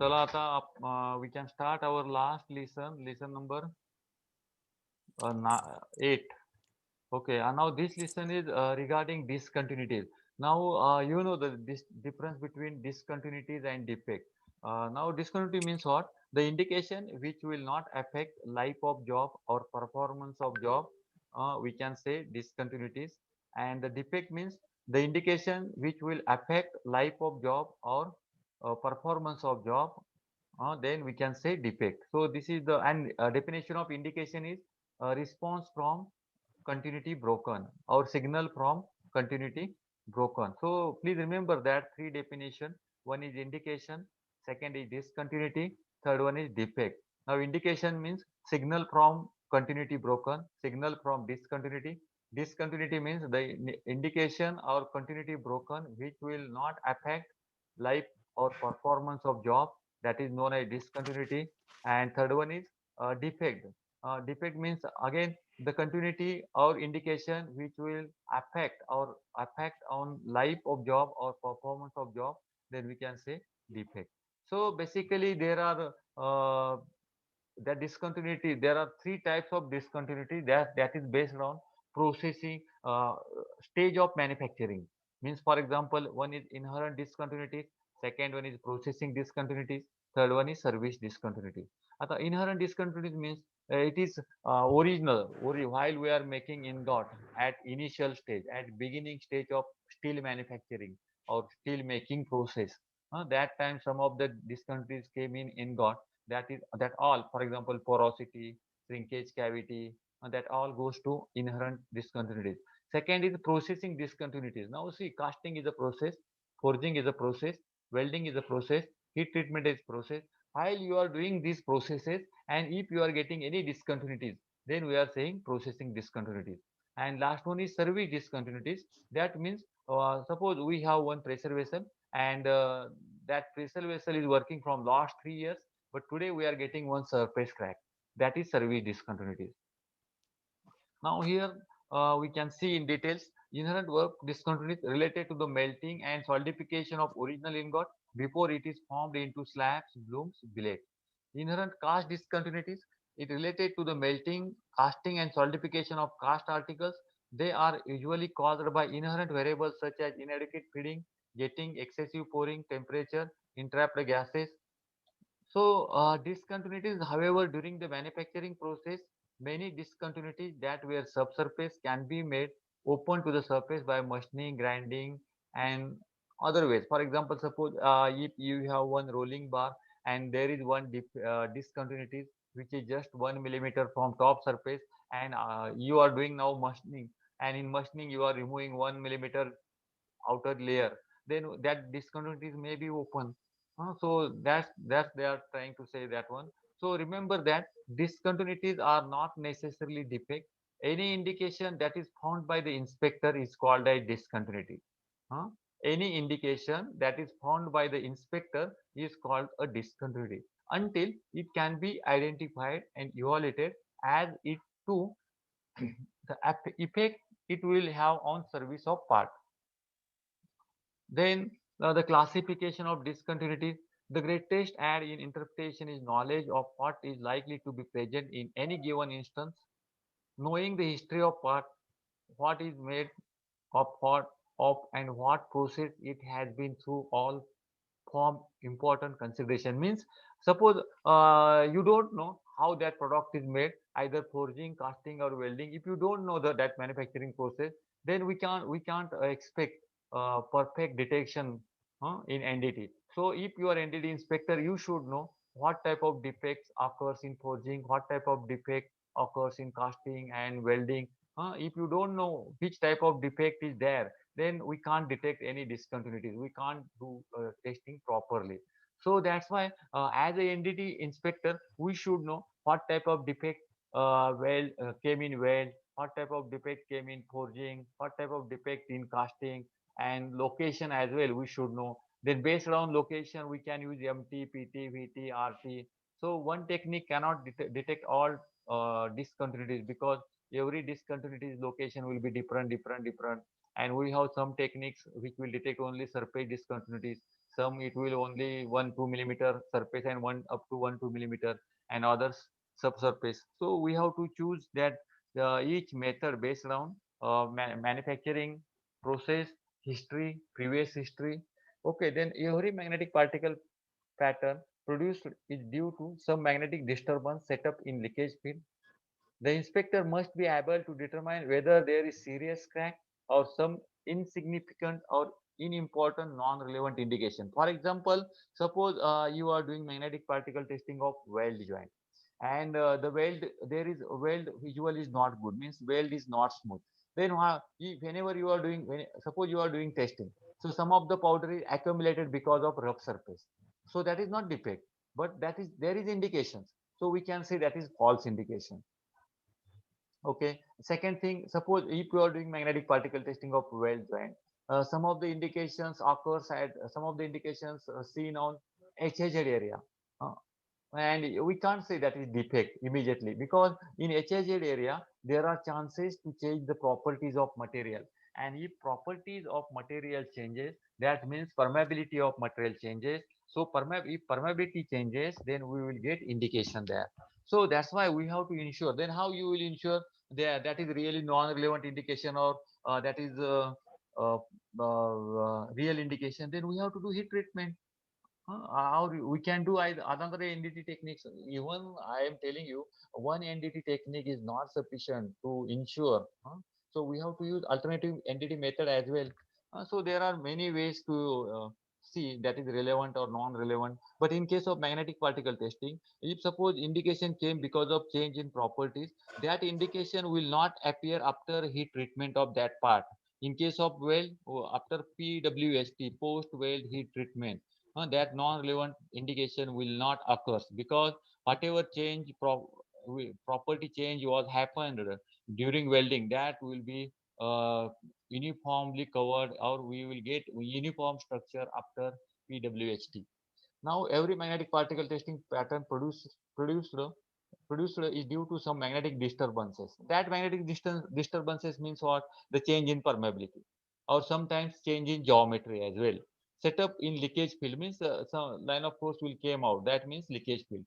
चला आता we can start our last lesson number 8. Okay, and now this lesson is regarding discontinuities. Now you know the this difference between discontinuities and defect. Now discontinuity means what? The indication which will not affect life of job or performance of job. We can say discontinuities, and the defect means the indication which will affect life of job or performance of job. Then we can say defect. So this is the and definition of indication is response from continuity broken or signal from continuity broken. So please remember that three definition. One is indication, second is discontinuity, third one is defect. Now indication means signal from continuity broken, signal from discontinuity. Discontinuity means the indication or continuity broken which will not affect life or performance of job, that is known as discontinuity. And third one is defect. Defect means again the continuity or indication which will affect on life of job or performance of job, then we can say defect. So basically there are the discontinuity. There are three types of discontinuity that is based on processing stage of manufacturing. Means for example, one is inherent discontinuity, second one is processing discontinuities, third one is service discontinuity. Ata inherent discontinuity means it is while we are making ingot at initial stage, at beginning stage of steel manufacturing or steel making process. That time some of the discontinuities came in ingot, that all, for example, porosity, shrinkage, cavity, that all goes to inherent discontinuities. Second is processing discontinuities. Now see, casting is a process, forging is a process, welding is a process, heat treatment is process. While you are doing these processes, and if you are getting any discontinuities, then we are saying processing discontinuities. And last one is service discontinuities. That means suppose we have one pressure vessel, and that pressure vessel is working from last 3 years, but today we are getting one surface crack. That is service discontinuities. Now here we can see in details inherent work discontinuities related to the melting and solidification of original ingot before it is formed into slabs, blooms, billets. Inherent cast discontinuities, it related to the melting, casting and solidification of cast articles. They are usually caused by inherent variables such as inadequate feeding, jetting, excessive pouring, temperature, entrapped gases. So discontinuities, however, during the manufacturing process, many discontinuities that were subsurface can be made open to the surface by machining, grinding, and other ways. For example, suppose if you have one rolling bar and there is one discontinuity which is just 1 millimeter from top surface, and you are doing now machining, and in machining you are removing 1 millimeter outer layer, then that discontinuities may be open. So that's they are trying to say that one. So remember that discontinuities are not necessarily defect. Any indication that is found by the inspector is called a discontinuity. Huh? Any indication that is found by the inspector is called a discontinuity until it can be identified and evaluated as it to the effect it will have on service of part. Then the classification of discontinuities. The greatest aid in interpretation is knowledge of what is likely to be present in any given instance. Knowing the history of part, what is made of what of and what process it has been through, all form important consideration. Means suppose you don't know how that product is made, either forging, casting or welding. If you don't know that manufacturing process, then we can't expect perfect detection in NDT. So if you are NDT inspector, you should know what type of defects occurs in forging, what type of defect occurs in casting and welding. If you don't know which type of defect is there, then we can't detect any discontinuities. We can't do testing properly. So that's why, as a NDT inspector, we should know what type of defect came in weld, what type of defect came in forging, what type of defect in casting, and location as well. We should know. Then based on location, we can use MT, PT, VT, RT. So one technique cannot detect all discontinuities, because every discontinuities location will be different, and we have some techniques which will detect only surface discontinuities. Some it will only 1 2 millimeter surface and one up to 1 2 millimeter, and others subsurface. So we have to choose that each method based on manufacturing process history, previous history. Okay, then every magnetic particle pattern produced is due to some magnetic disturbance set up in leakage field. The inspector must be able to determine whether there is serious crack or some insignificant or unimportant non-relevant indication. For example, suppose you are doing magnetic particle testing of weld joint, and the weld there is weld visual is not good, means weld is not smooth. Then whenever you are doing, suppose you are doing testing, so some of the powder is accumulated because of rough surface. So that is not defect, but that is there is indications. So we can say that is false indication. Okay. Second thing, suppose if you are doing magnetic particle testing of weld joint, some of the indications occurs at some of the indications seen on HHZ area. Uh, and we can't say that is defect immediately, because in HHZ area there are chances to change the properties of material, and if properties of material changes, that means permeability of material changes. So if permeability changes, then we will get indication there. So that's why we have to ensure. Then how you will ensure that that is really non-relevant indication, or that is uh, real indication? Then we have to do heat treatment. Or we can do another NDT techniques. Even I am telling you, one NDT technique is not sufficient to ensure. So we have to use alternative NDT method as well. So there are many ways to see that is relevant or non-relevant. But in case of magnetic particle testing, if suppose indication came because of change in properties, that indication will not appear after heat treatment of that part. In case of weld, after PWST, post weld heat treatment, that non-relevant indication will not occur, because whatever property change was happened during welding, that will be uh, uniformly covered, or we will get uniform structure after PWHT. Now every magnetic particle testing pattern produced is due to some magnetic disturbances. That magnetic disturbances means what? The change in permeability, or sometimes change in geometry as well. Set up in leakage field means some line of force will came out. That means leakage field.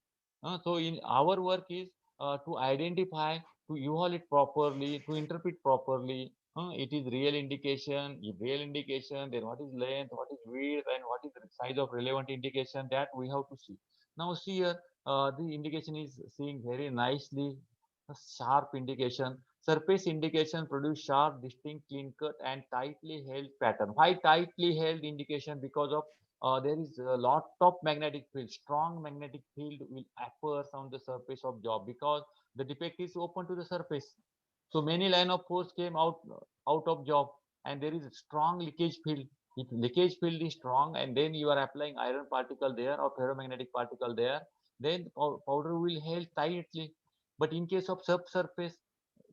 So in our work is to identify, to evaluate properly, to interpret properly. It is real indication. If real indication, then what is length, what is width, and what is the size of relevant indication, that we have to see. Now see here, the indication is seeing very nicely. A sharp indication. Surface indication produce sharp, distinct, clean cut, and tightly held pattern. Why tightly held indication? Because of there is a lot of magnetic field. Strong magnetic field will appear on the surface of job, because the defect is open to the surface. So many line of force came out of job, and there is a strong leakage field. If leakage field is strong, and then you are applying iron particle there or ferromagnetic particle there, then powder will held tightly. But in case of subsurface,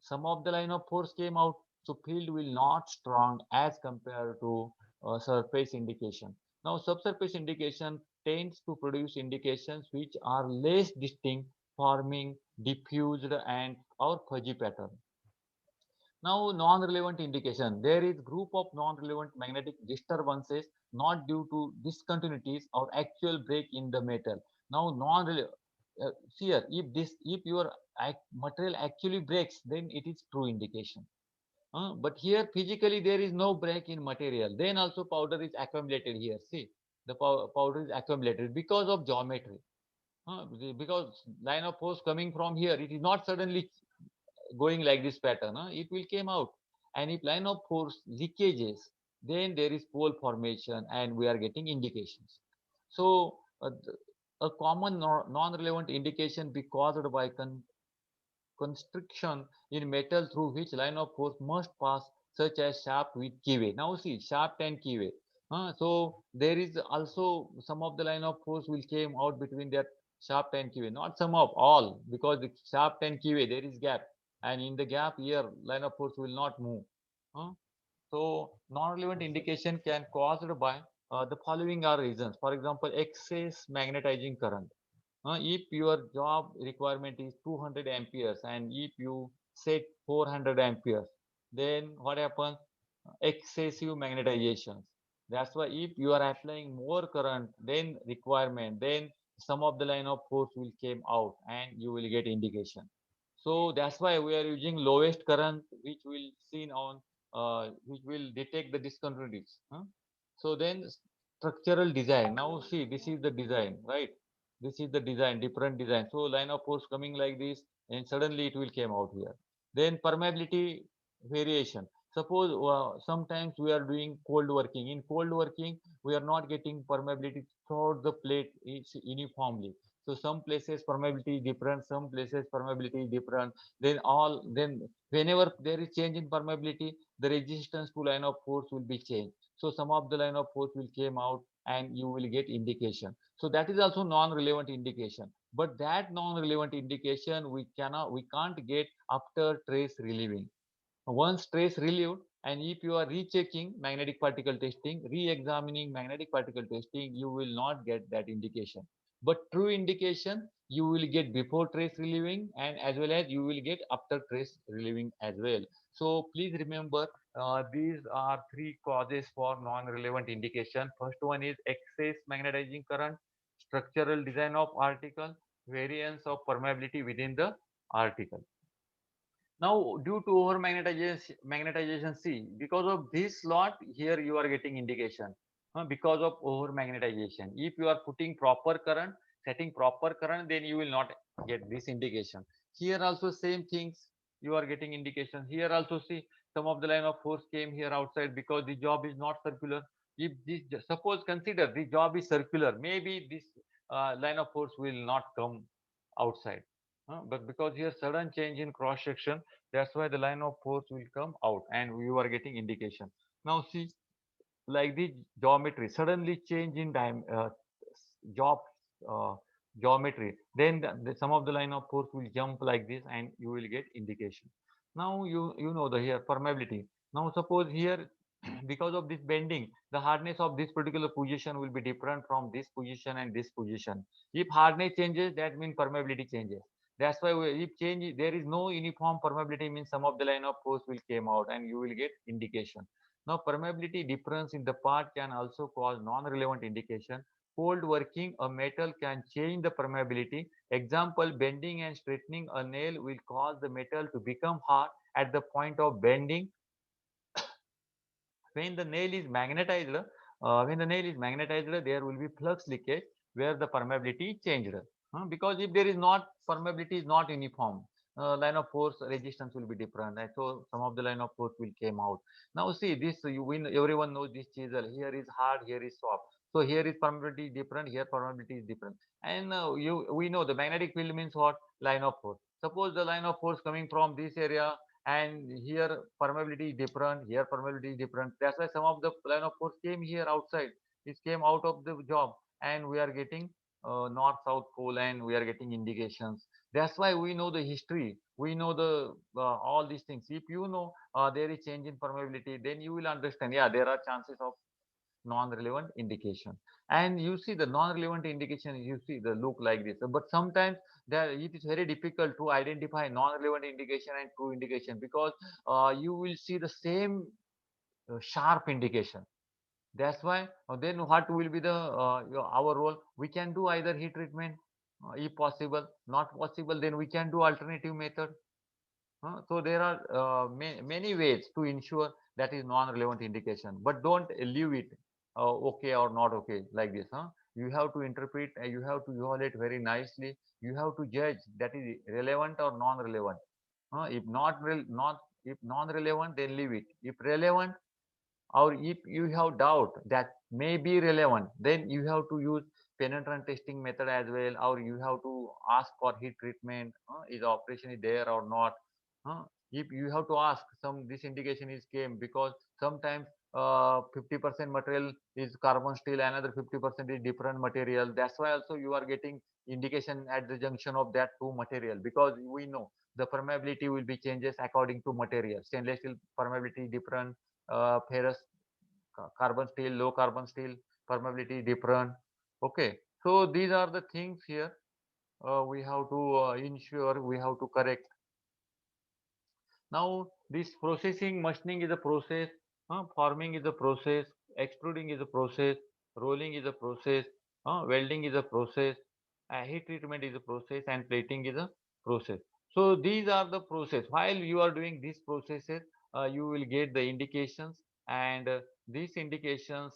some of the line of force came out, so field will not strong as compared to surface indication. Now subsurface indication tends to produce indications which are less distinct, forming diffused and or fuzzy pattern. Now, non-relevant indication. There is group of non-relevant magnetic disturbances not due to discontinuities or actual break in the metal. Now, non-relevant. See here, if your material actually breaks, then it is true indication. But here physically there is no break in material. Then also powder is accumulated here. See, the powder is accumulated because of geometry. Because line of force coming from here, it is not suddenly going like this pattern, it will came out. And if line of force leakages, then there is pole formation, and we are getting indications. So a common non-relevant indication be caused by constriction in metal through which line of force must pass, such as shaft with keyway. Now see, shaft and keyway. So there is also some of the line of force will came out between that shaft and keyway. Not some of all, because the shaft and keyway there is gap, and in the gap here line of force will not move. Huh? So non-relevant indication can caused by the following are reasons. For example, excess magnetizing current. If your job requirement is 200 amperes, and if you set 400 amperes, then what happens? Excessive magnetization. That's why if you are applying more current than requirement, then some of the line of force will came out and you will get indication. So that's why we are using lowest current, which will seen on, which will detect the discontinuities. So then structural design. Now see, this is the design, right? This is the design, different design. So line of force coming like this, and suddenly it will came out here. Then permeability variation. Suppose sometimes we are doing cold working. In cold working, we are not getting permeability throughout the plate is uniformly. So some places permeability is different, some places permeability is different. Then whenever there is change in permeability, the resistance to line of force will be changed. So some of the line of force will came out and you will get indication. So that is also non-relevant indication. But that non-relevant indication we can't get after trace relieving. Once trace relieved, and if you are rechecking magnetic particle testing, re-examining magnetic particle testing, you will not get that indication. But true indication you will get before trace relieving, and as well as you will get after trace relieving as well. So please remember, these are three causes for non-relevant indication. First one is excess magnetizing current, structural design of article, variance of permeability within the article. Now, due to over magnetization, see, because of this slot here, you are getting indication. Because of over magnetization. If you are putting proper current, setting proper current, then you will not get this indication. Here also same things, you are getting indication. Here also see, some of the line of force came here outside because the job is not circular. If this, suppose consider the job is circular, maybe this line of force will not come outside. But because here sudden change in cross section, that's why the line of force will come out and you are getting indication. Now see, like the geometry, suddenly change in job uh, geometry, then some of the line of force will jump like this and you will get indication. Now you know the here permeability. Now suppose here because of this bending, the hardness of this particular position will be different from this position and this position. If hardness changes, that means permeability changes. That's why if change, there is no uniform permeability, means some of the line of force will came out and you will get indication. Now, permeability difference in the part can also cause non-relevant indication. Cold working a metal can change the permeability. Example, bending and straightening a nail will cause the metal to become hard at the point of bending. When the nail is magnetized, there will be flux leakage where the permeability changed. Because if there is not permeability is not uniform, line of force resistance will be different. And so some of the line of force will came out. Now see this, everyone knows this chisel. Here is hard, here is soft. So here is permeability different, here permeability is different. And we know the magnetic field means what? Line of force. Suppose the line of force coming from this area and here permeability is different, here permeability is different. That's why some of the line of force came here outside. It came out of the job and we are getting north south pole and we are getting indications. That's why we know the history, we know the all these things. If you know there is change in permeability, then you will understand, yeah, there are chances of non-relevant indication. And you see the non-relevant indication, you see the look like this. But sometimes there it is very difficult to identify non-relevant indication and true indication, because you will see the same sharp indication. That's why then what will be the our role? We can do either heat treatment, if possible. Not possible, then we can do alternative method. So there are many ways to ensure that is non-relevant indication, but don't leave it okay or not okay like this. You have to interpret, you have to evaluate very nicely. You have to judge that is relevant or non-relevant. If not, if non-relevant, then leave it. If relevant, or if you have doubt that may be relevant, then you have to use penetrant testing method as well, or you have to ask for heat treatment. Is operation is there or not? uh, if you have to ask, some this indication is came because sometimes 50% material is carbon steel, another 50% is different material. That's why also you are getting indication at the junction of that two material, because we know the permeability will be changes according to material. Stainless steel permeability different, ferrous carbon steel, low carbon steel permeability different. Okay, so these are the things here we have to ensure, we have to correct. Now this processing, machining is a process, forming is a process, extruding is a process, rolling is a process, welding is a process, heat treatment is a process, and plating is a process. So these are the process. While you are doing these processes, you will get the indications, and these indications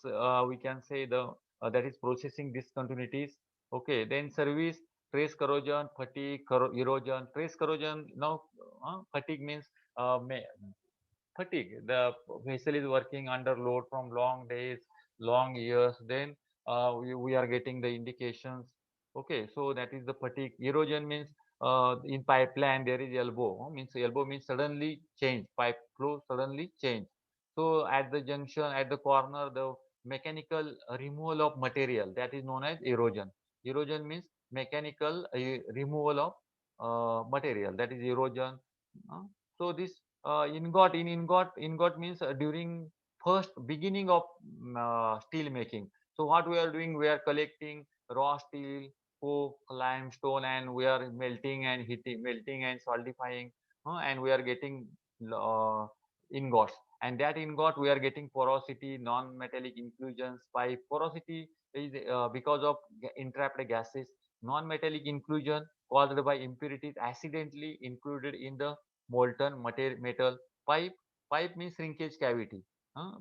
we can say the that is processing discontinuities. Okay, then service, trace corrosion, fatigue, erosion. Trace corrosion, now fatigue means fatigue. The vessel is working under load from long days, long years. Then we are getting the indications. Okay, so that is the fatigue. Erosion means in pipeline there is elbow. Means elbow means suddenly change. Pipe flow suddenly change. So at the junction, at the corner, the mechanical removal of material, that is known as erosion. Erosion means mechanical removal of material, that is erosion. Uh, so this ingot means during first beginning of steel making. So what we are doing, we are collecting raw steel, coke, limestone, and we are melting and heating, melting and solidifying, and we are getting uh, ingots. And that ingot we are getting porosity, non-metallic inclusions. By porosity is because of entrapped gases. Non-metallic inclusion caused by impurities accidentally included in the molten metal. Pipe means shrinkage cavity,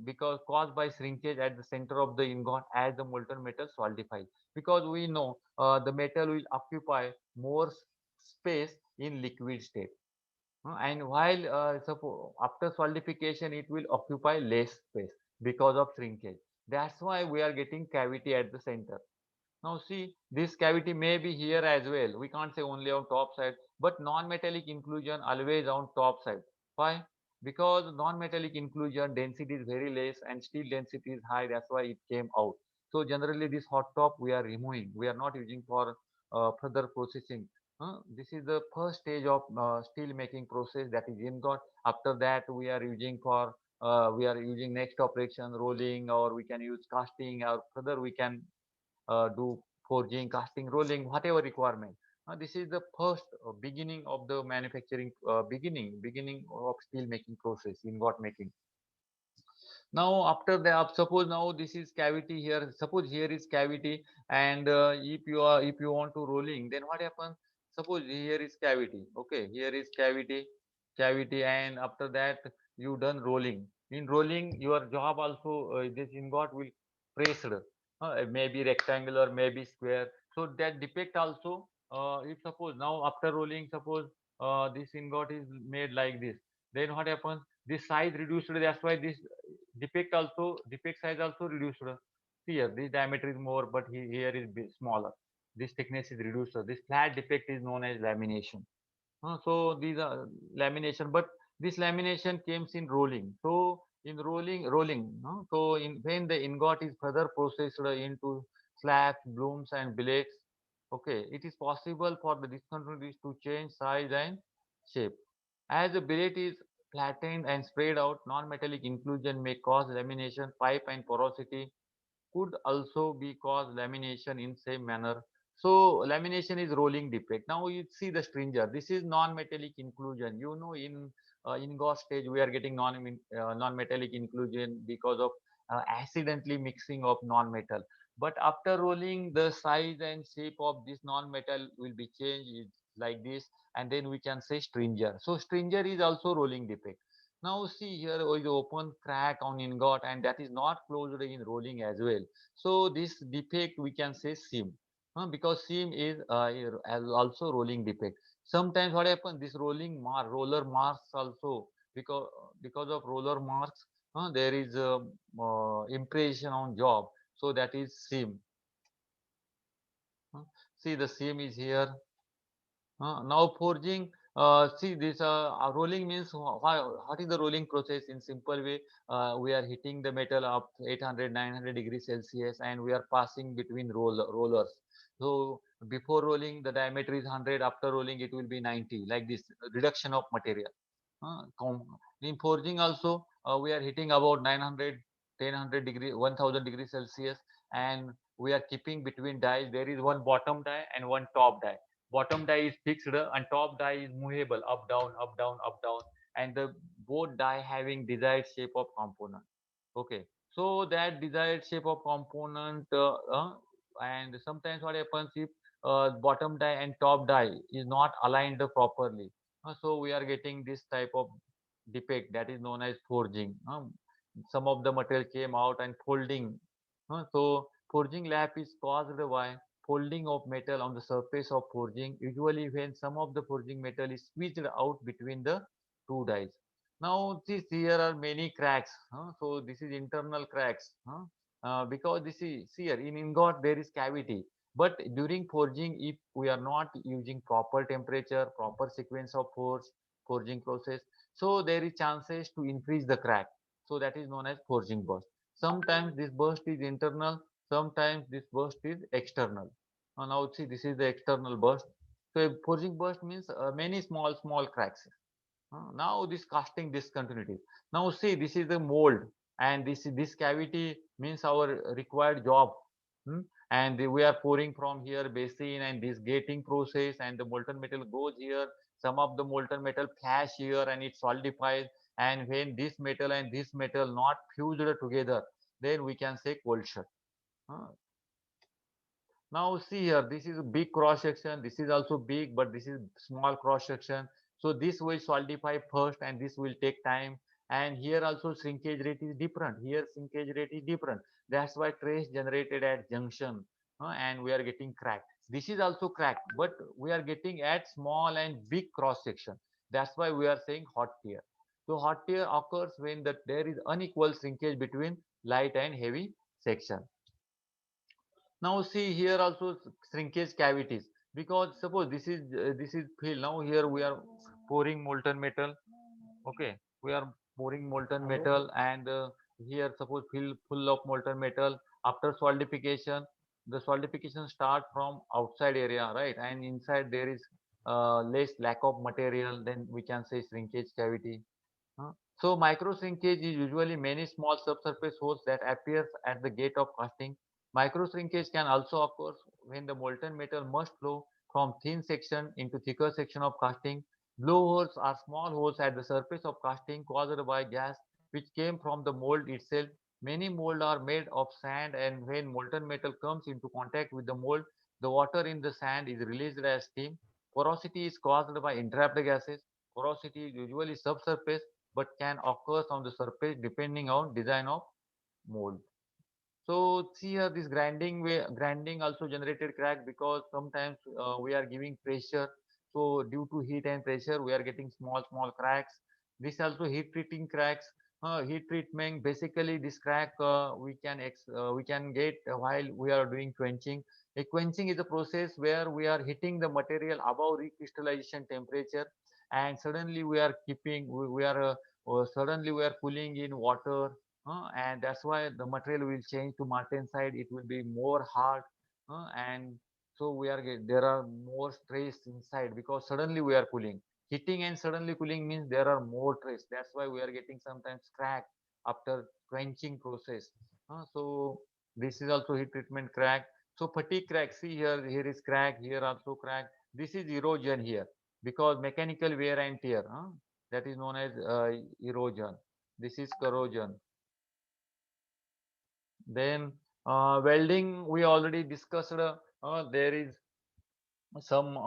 because caused by shrinkage at the center of the ingot as the molten metal solidifies. Because we know the metal will occupy more space in liquid state, and while after solidification it will occupy less space because of shrinkage. That's why we are getting cavity at the center. Now see, this cavity may be here as well. We can't say only on top side, but non-metallic inclusion always on top side. Why? Because non-metallic inclusion density is very less and steel density is high. That's why it came out. So generally this hot top we are removing. We are not using for further processing. This is the first stage of steel making process, that is ingot. After that we are using next operation rolling, or we can use casting, or further we can do forging, casting, rolling, whatever requirement. This is the first beginning of the manufacturing, beginning of steel making process, ingot making. Now after that, suppose now this is cavity here. Suppose here is cavity, and if you want to rolling, then what happens? Suppose here is cavity. Okay, here is cavity, and after that you done rolling. In rolling, your job also this ingot will pressed. Maybe rectangular, maybe square. So that defect also. If suppose now after rolling, suppose this ingot is made like this, then what happens? This size reduced. That's why this defect size also reduced. Here this diameter is more, but here is smaller. This thickness is reduced. This flat defect is known as lamination. So these are lamination, but this lamination comes in rolling. So in rolling, so in when the ingot is further processed into slabs, blooms, and billets, okay, it is possible for the discontinuities to change size and shape. As the billet is flattened and spread out, non-metallic inclusion may cause lamination. Pipe and porosity could also be caused lamination in same manner. So lamination is rolling defect. Now you see the stringer. This is non-metallic inclusion. You know, in Gauss stage we are getting non-metallic inclusion because of accidentally mixing of non-metal. But after rolling, the size and shape of this non-metal will be changed. It's like this, and then we can say stringer. So stringer is also rolling defect. Now see here is open crack on ingot, and that is not closed in rolling as well. So this defect we can say seam, because seam is also rolling defect. Sometimes what happens, this roller marks also, because of roller marks, there is a impression on job. So that is seam. uh, See, the seam is here. Now forging, see this rolling means what is the rolling process? In simple way, we are heating the metal up 800, 900 degrees Celsius, and we are passing between rollers. So before rolling, the diameter is 100. After rolling, it will be 90. Like this reduction of material. In forging also, we are hitting about 900, 1000 degree, 1000 degrees Celsius, and we are keeping between dies. There is one bottom die and one top die. Bottom die is fixed, and top die is movable, up, down, up, down, up, down, and the both die having desired shape of component. Okay. So that desired shape of component, and sometimes what happens if bottom die and top die is not aligned properly. So we are getting this type of defect that is known as forging. Some of the material came out and folding. So forging lap is caused by folding of metal on the surface of forging, usually when some of the forging metal is squeezed out between the two dies. Now this here are many cracks. So this is internal cracks. Because this is here in ingot there is cavity. But during forging, if we are not using proper temperature, proper sequence of forging process, so there is chances to increase the crack. So that is known as forging burst. Sometimes this burst is internal, sometimes this burst is external. Now see, this is the external burst. So a forging burst means many small cracks. Now this casting discontinuity. Now see, this is the mold, and this cavity means our required job. Hmm? And we are pouring from here basin and this gating process, and the molten metal goes here. Some of the molten metal flash here and it solidifies. And when this metal and this metal not fused together, then we can say cold shut. Uh, Now see here, this is a big cross section. This is also big, but this is small cross section. So this will solidify first and this will take time. And here also shrinkage rate is different. Here shrinkage rate is different. That's why trace generated at junction, and we are getting cracked. This is also cracked, but we are getting at small and big cross section. That's why we are saying hot tear. So hot tear occurs when there is unequal shrinkage between light and heavy section. Now see here also shrinkage cavities, because suppose this is fill. Now here we are pouring molten metal. Okay, we are pouring molten metal, and here suppose fill full of molten metal. After solidification, the solidification start from outside area, right? And inside there is less lack of material, then we can say shrinkage cavity. uh, So micro shrinkage is usually many small subsurface holes that appears at the gate of casting. Micro shrinkage can also occur when the molten metal must flow from thin section into thicker section of casting. Blowholes are small holes at the surface of casting caused by gas which came from the mold itself. Many mold are made of sand, and when molten metal comes into contact with the mold, the water in the sand is released as steam. Porosity is caused by entrapped gases. Porosity is usually subsurface but can occur on the surface depending on design of mold. So see here this grinding also generated crack, because sometimes we are giving pressure. So due to heat and pressure, we are getting small cracks. This also heat treating cracks. Heat treatment basically this crack we can get while we are doing quenching. A quenching is a process where we are heating the material above recrystallization temperature, and suddenly we are suddenly we are cooling in water, and that's why the material will change to martensite. It will be more hard, and so there are more stress inside, because suddenly we are cooling. Heating and suddenly cooling means there are more stress. That's why we are getting sometimes crack after quenching process. So this is also heat treatment crack. So fatigue crack. See here, here is crack. Here also crack. This is erosion here, because mechanical wear and tear. That is known as erosion. This is corrosion. Then welding, we already discussed. There is some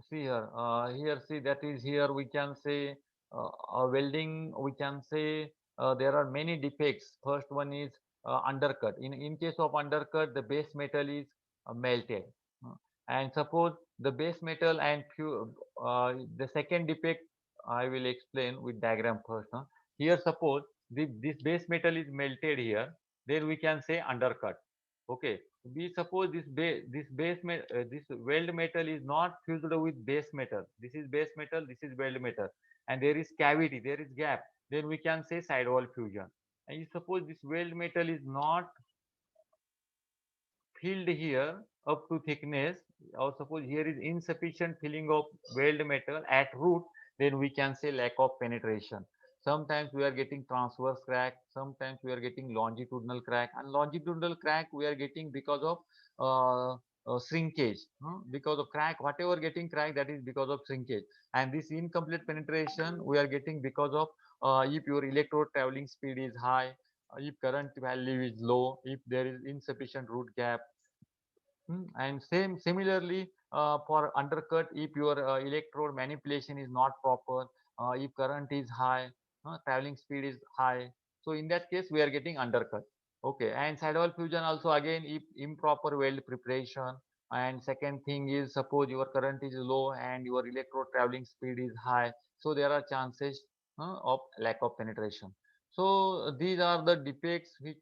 see here. Here, see, that is here we can say welding. We can say there are many defects. First one is undercut. In case of undercut, the base metal is melted. Uh, and suppose the base metal and the second defect I will explain with diagram first. Here, suppose this base metal is melted here, then we can say undercut. Okay, we suppose this weld metal is not fused with base metal. This is base metal, this is weld metal, and there is cavity, there is gap. Then we can say sidewall fusion. And you suppose this weld metal is not filled here up to thickness, or suppose here is insufficient filling of weld metal at root, then we can say lack of penetration. Sometimes we are getting transverse crack, sometimes we are getting longitudinal crack, and longitudinal crack we are getting because of shrinkage. Because of crack, whatever getting crack, that is because of shrinkage. And this incomplete penetration we are getting because of if your electrode traveling speed is high, if current value is low, if there is insufficient root gap. And similarly for undercut, if your electrode manipulation is not proper, if current is high, traveling speed is high, so in that case we are getting undercut. Okay, and sidewall fusion also again if improper weld preparation. And second thing is suppose your current is low and your electrode traveling speed is high, so there are chances of lack of penetration. So these are the defects which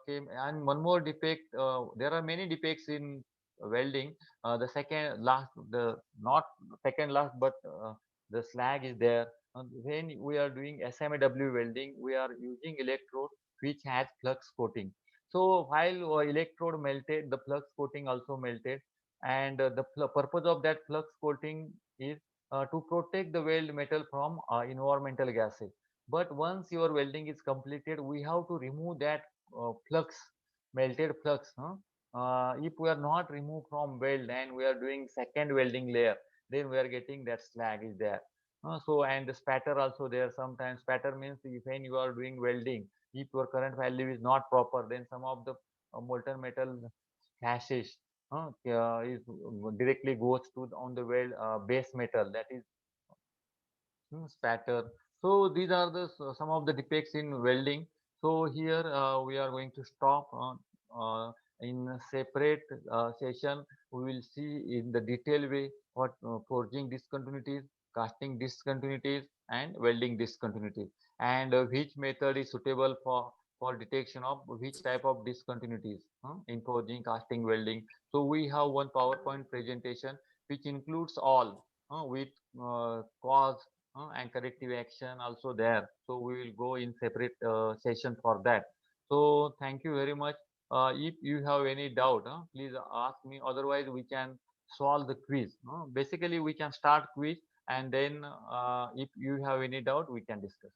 came. And one more defect, there are many defects in welding. The second last, the not second last, but the slag is there. When we are doing SMAW welding, we are using electrode which has flux coating. So while electrode melted, the flux coating also melted. And the purpose of that flux coating is to protect the weld metal from environmental gases. But once your welding is completed, we have to remove that flux, melted flux. If we are not removed from weld and we are doing second welding layer, then we are getting that slag is there. So and the spatter also there. Sometimes spatter means if when you are doing welding, if your current value is not proper, then some of the molten metal flashes is directly goes to on the weld base metal, that is spatter. So these are the some of the defects in welding. So here we are going to stop in a separate session. We will see in the detail way what forging discontinuities, casting discontinuities, and welding discontinuities, and which method is suitable for detection of which type of discontinuities in forging, casting, welding. So we have one PowerPoint presentation which includes all with cause and corrective action also there. So we will go in separate session for that. So thank you very much. If you have any doubt, please ask me. Otherwise, we can solve the quiz. Basically, we can start quiz, and then if you have any doubt, we can discuss.